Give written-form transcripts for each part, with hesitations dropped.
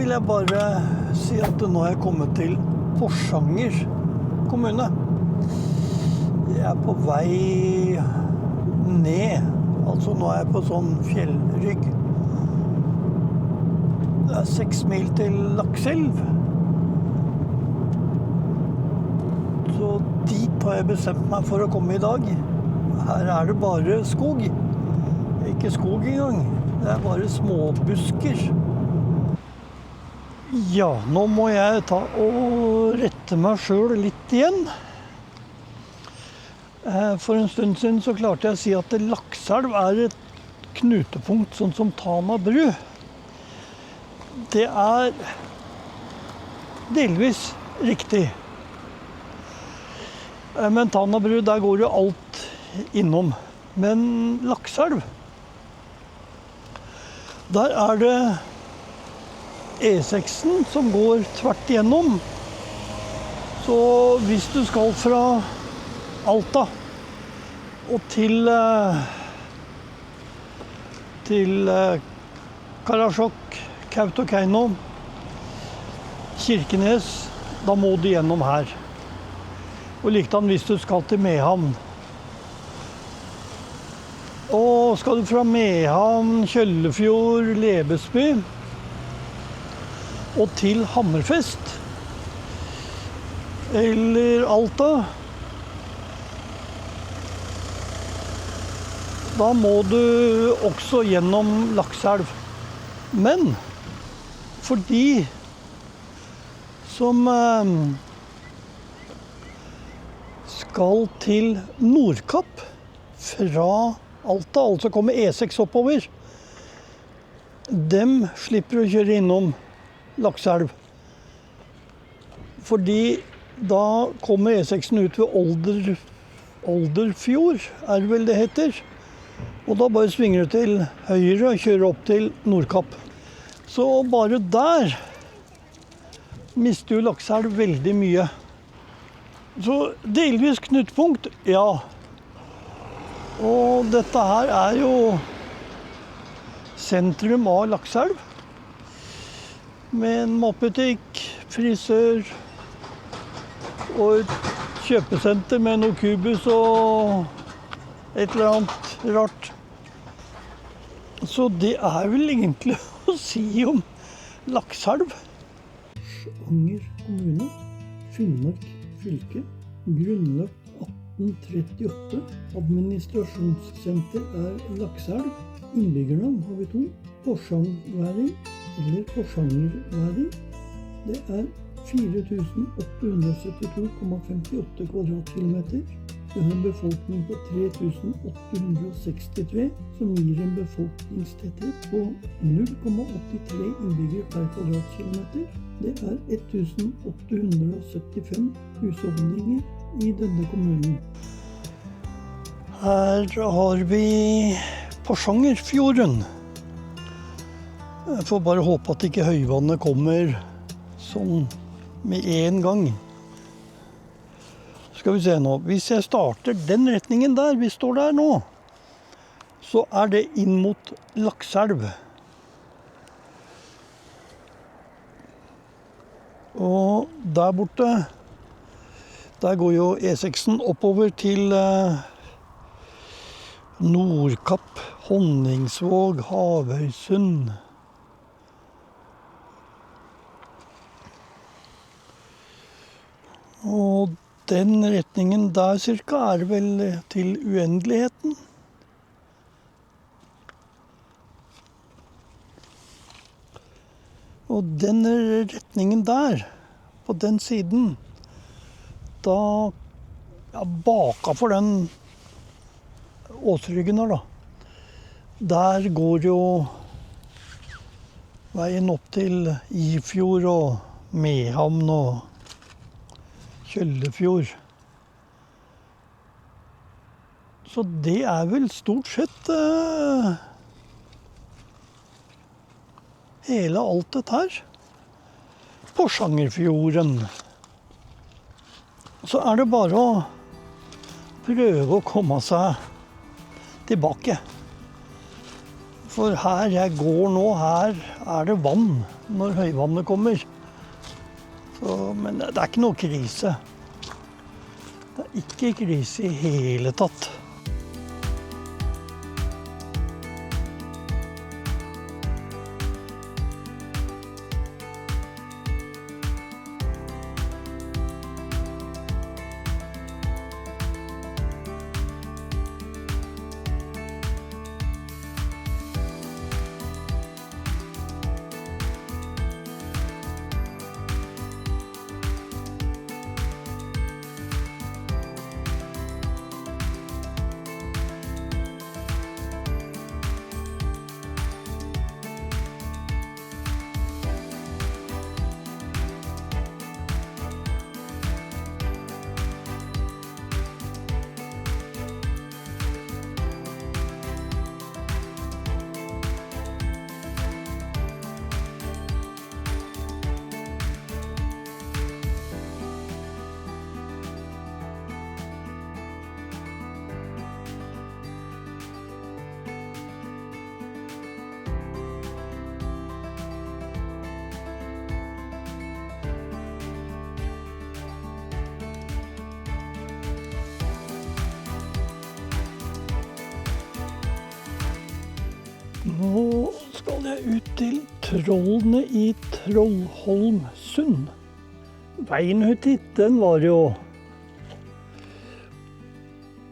vil jeg bare si at nå har jeg kommet til Porsanger kommune. Jeg er på vei ned, altså nå er jeg på sånn fjellrygg. Det er 6 mil til Lakselv. Så dit har jeg bestemt meg for å komme i dag. Her er det bare skog. Ikke skog engang. Det er bare småbusker. Ja, nå må jeg ta og rette meg selv litt igjen. For en stund siden så klarte jeg å si at Lakselv er et knutepunkt, sånn som Tana bru. Det er delvis riktig. Men Tana bru, der går jo alt innom. Men Lakselv, der er det E6-en som går tvert igjennom. Så hvis du skal fra Alta og til Karasjok, Kautokeino, Kirkenes, da må du gjennom her. Og likedan hvis du skal til Mehamn. Og skal du fra Mehamn, Kjøllefjord, Lebesby og til Hammerfest eller Alta, da må du også gjennom Lakselv. Men for de som skal til Nordkapp fra Alta, altså kommer E6 oppover, dem slipper å kjøre innom Lakselv. Fordi da kommer E6-en ut ved Olderfjord, er det vel det heter. Og da bare svinger du til høyre og kjører opp til Nordkapp. Så bare der mister jo Lakselv veldig mye. Så delvis knutepunkt, ja. Og dette her er jo sentrum av Lakselv. Med en matbutikk, frisør og et kjøpesenter med noe kubus og et eller annet rart. Så det er vel egentlig å si om Lakselv. Porsanger kommune, Finnmark fylke, grunnlagt 1838. Administrasjonssenter er Lakselv. Innbyggernavn har vi 2. Porsangværing eller Porsangerværing. Det er 4872,58 kvadratkilometer. Det har en befolkning på 3863, som gir en befolkningstetthet på 0,83 innbyggere per kvadratkilometer. Det er 1875 husholdninger i denne kommunen. Her har vi Porsangerfjorden. Jeg får bare håpe at ikke høyvannet kommer sånn med en gang. Skal vi se nå. Hvis jeg starter den retningen der, vi står der nå, så er det inn mot Lakselv. Og der borte, der går jo E6-en oppover til Nordkapp, Honningsvåg, Havøysund. Og den retningen der cirka er vel til uendeligheten. Og den retningen der, på den siden, da baka for den åsryggen her da, der går jo veien opp til Ifjord og Mehamn og Kjøllefjord. Så det er vel stort sett hele alt dette her. Porsangerfjorden. Så er det bare å prøve å komme seg tilbake. For her jeg går nå, her det vann når høyvannet kommer. Så, men det ikke noe krise. Det ikke krise i hele tatt. Nå skal jeg ut til trollene i Trollholmsund. Veien ut hit, den var jo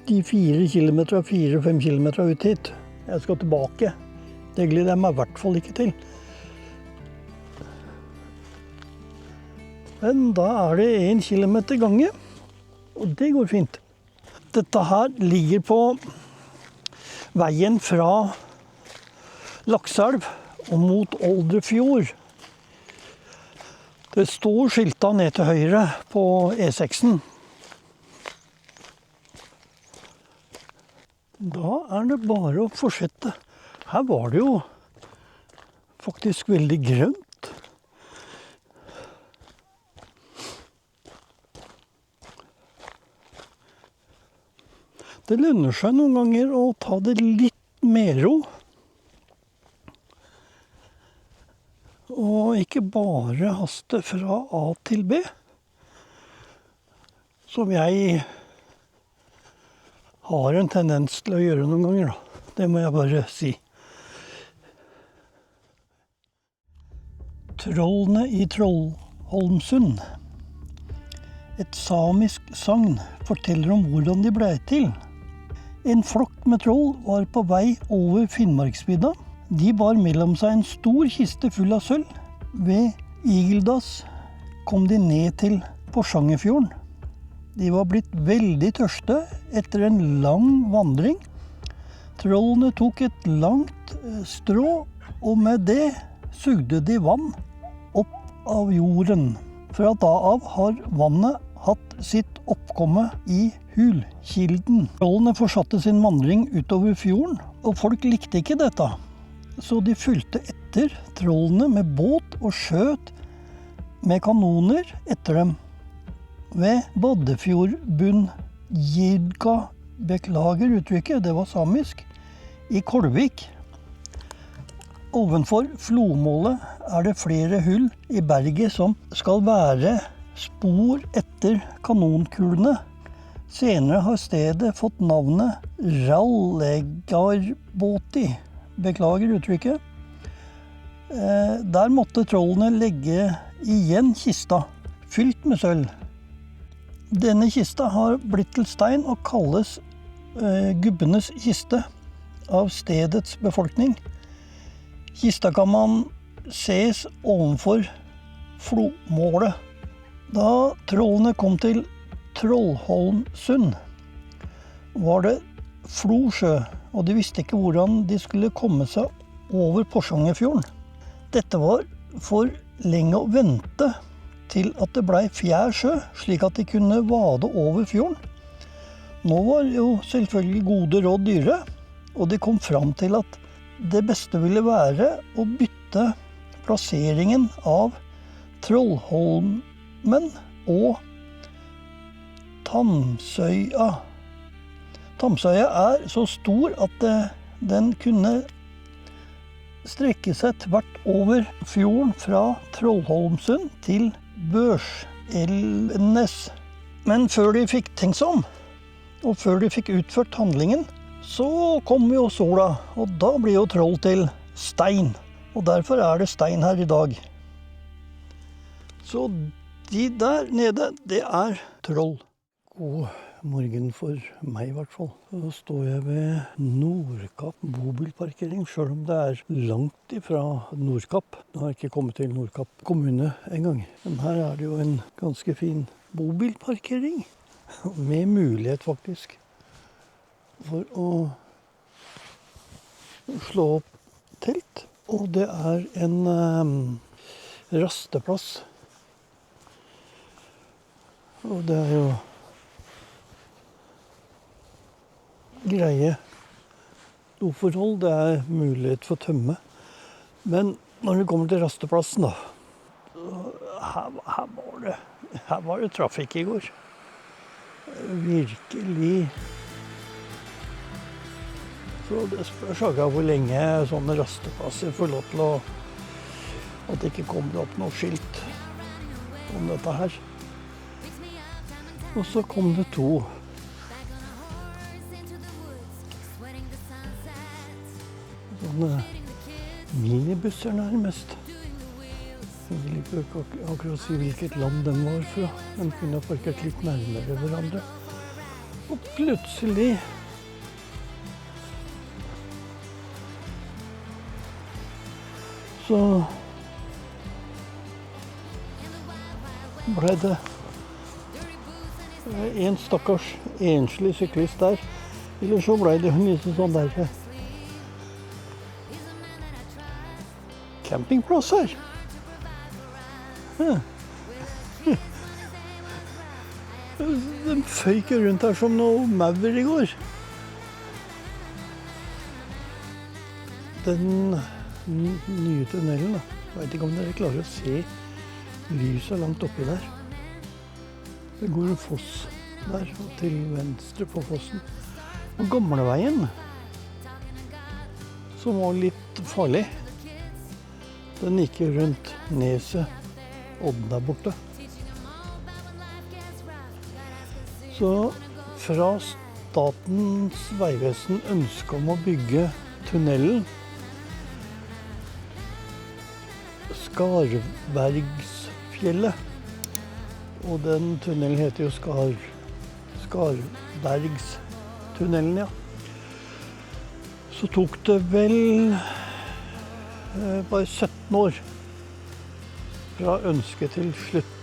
de 4 kilometer, 4-5 kilometer ut hit. Jeg skal tilbake. Det gleder jeg meg i hvert fall ikke til. Men da det 1 kilometer gange, og det går fint. Dette her ligger på veien fra Lakselv og mot Oldrefjord. Det står skilta ned til høyre på E6-en. Da det bare å fortsette. Her var det jo faktisk veldig grønt. Det lønner seg noen ganger å ta det litt med ro. Og ikke bare haste fra A til B, som jeg har en tendens til å gjøre noen ganger, da. Det må jeg bare si. Trollene i Trollholmsund. Et samisk sagn forteller om hvordan de ble til. En flokk med troll var på vei over Finnmarksvidda. De bar mellom seg en stor kiste full av sølv. Ved Igeldas kom de ned til Porsangerfjorden. De var blitt veldig tørste etter en lang vandring. Trollene tok et langt strå, og med det sugde de vann opp av jorden. Fra da av har vannet hatt sitt oppkomme i Hulkilden. Trollene fortsatte sin vandring utover fjorden, og folk likte ikke dette. Så de fulgte etter trollene med båt og skjøt med kanoner etter dem. Ved Baddefjordbunn Jirga, beklager uttrykket, det var samisk, i Kolvik. Ovenfor flomålet det flere hull i berget som skal være spor etter kanonkulene. Senere har stedet fått navnet Rallegarbåti. Beklager uttrykket. Der måtte trollene legge igjen kista, fylt med sølv. Denne kista har blitt til stein og kalles gubbenes kiste av stedets befolkning. Kista kan man ses ovenfor flomålet. Da trollene kom til Trollholmsund, var det Flosjø, og de visste ikke hvordan de skulle komme seg over Porsangerfjorden. Dette var for lenge å vente til at det ble fjær sjø, slik at de kunne vade over fjorden. Nå var jo selvfølgelig gode råd dyre, og de kom fram til at det beste ville være å bytte plasseringen av Trollholmen og Tamsøya. Tamsøya så stor at den kunne strekke seg tvert over fjorden fra Trollholmsund til Børselvnes. Men før de fikk tenkt seg om, og før de fikk utført handlingen, så kom jo sola, og da blir jo troll til stein. Og derfor er det stein her i dag. Så de der nede, det er troll. God morgen for meg i hvert fall. Så står jeg ved Nordkapp bobilparkering, selv om det er langt ifra Nordkapp. Nå har jeg ikke kommet til Nordkapp kommune en gang. Men her er det jo en ganske fin bobilparkering, med mulighet faktisk for å slå opp telt. Og det er en rasteplass. Og det er jo greie doforhold, det er mulighet for tømme. Men når det kommer til rasteplassen da, her var det trafikk i går. Virkelig. Så det spørs ikke hvor lenge sånne rasteplasser får lov til at det ikke kommer opp noe skilt om dette her. Og så kom det to sånne minibusser nærmest. Jeg vil ikke akkurat si hvilket land den var fra. Den kunne ha parkert litt nærmere hverandre. Og plutselig så ble det en stakkars enslig syklist der. Eller så ble det en liten sånn der campingplass her. Ja. Den føyk rundt her som noe maur i går. Den nye tunnelen, da. Jeg vet ikke om dere klarer å se lyset langt oppi der. Det går en foss der, og til venstre på fossen. Og gamleveien, som var litt farlig, den gikk rundt neset Odden der borte. Så fra Statens vegvesen ønsket om å bygge tunnelen Skarbergsfjellet. Og den tunnelen heter jo Skarbergstunnelen, ja. Så tok det vel bare 17 år fra ønske til slutt.